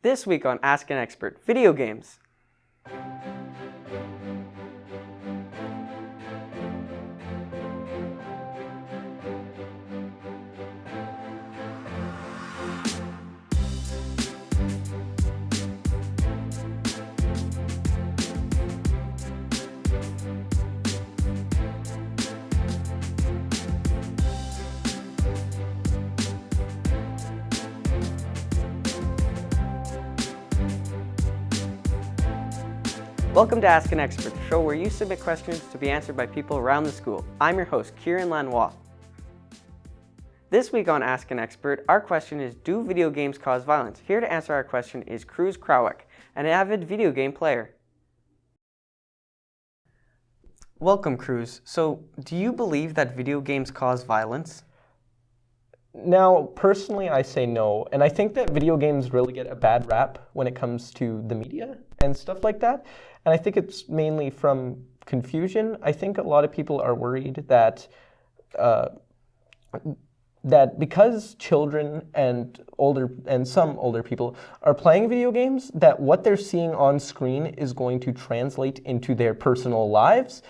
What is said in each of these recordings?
This week on Ask an Expert, video games. Welcome to Ask an Expert, the show where you submit questions to be answered by people around the school. I'm your host, Kieran Lanois. This week on Ask an Expert, our question is, do video games cause violence? Here to answer our question is Cruz, an avid video game player. Welcome, Cruz. So, do you believe that video games cause violence? Now, personally, I say no, and I think that video games really get a bad rap when it comes to the media and stuff like that, and I think it's mainly from confusion. I think a lot of people are worried that because children and some older people are playing video games, that what they're seeing on screen is going to translate into their personal lives,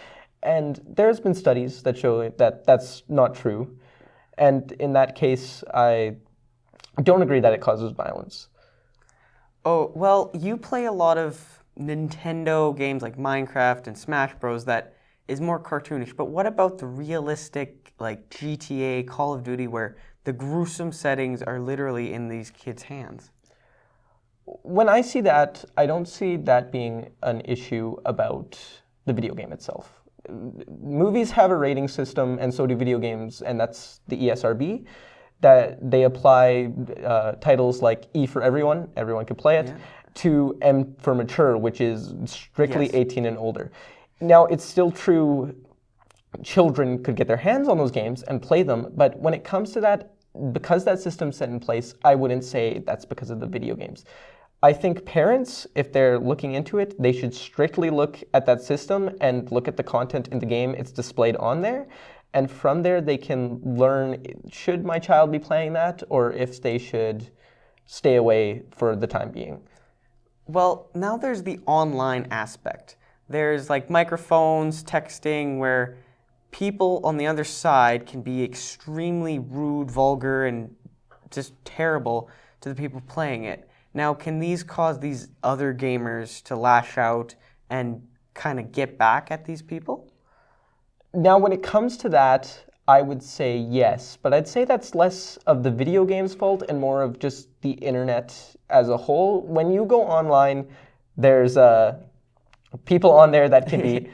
and there's been studies that show that that's not true. And in that case, I don't agree that it causes violence. Oh, well, you play a lot of Nintendo games like Minecraft and Smash Bros. That is more cartoonish, but what about the realistic, like GTA, Call of Duty, where the gruesome settings are literally in these kids' hands? When I see that, I don't see that being an issue about the video game itself. Movies have a rating system, and so do video games, and that's the ESRB, that they apply titles like E for everyone can play it, to M for mature, which is strictly 18 and older. Now, it's still true children could get their hands on those games and play them, but when it comes to that, because that system's set in place, I wouldn't say that's because of the video games. I think parents, if they're looking into it, they should strictly look at that system and look at the content in the game it's displayed on there. And from there, they can learn, should my child be playing that, or if they should stay away for the time being. Well, now there's the online aspect. There's like microphones, texting, where people on the other side can be extremely rude, vulgar, and just terrible to the people playing it. Now, can these cause these other gamers to lash out and kind of get back at these people? Now, when it comes to that, I would say yes, but I'd say that's less of the video game's fault and more of just the internet as a whole. When you go online, there's people on there that can be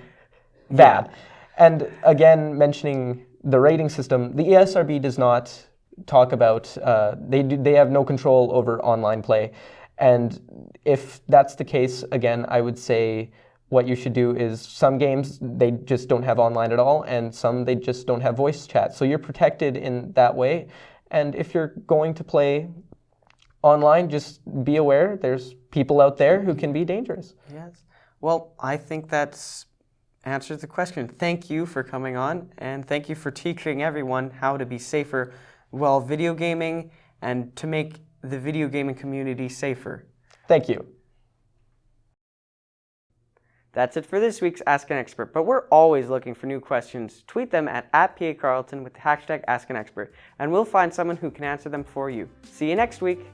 bad. And again, mentioning the rating system, the ESRB does not talk about, they have no control over online play. And if that's the case, again, I would say what you should do is some games, they just don't have online at all, and some they just don't have voice chat. So you're protected in that way. And if you're going to play online, just be aware there's people out there who can be dangerous. Yes. Well, I think that's answers the question. Thank you for coming on, and thank you for teaching everyone how to be safer while video gaming and to make the video gaming community safer. Thank you. That's it for this week's Ask an Expert, but we're always looking for new questions. Tweet them at @PA Carlton with the hashtag Ask an Expert, and we'll find someone who can answer them for you. See you next week.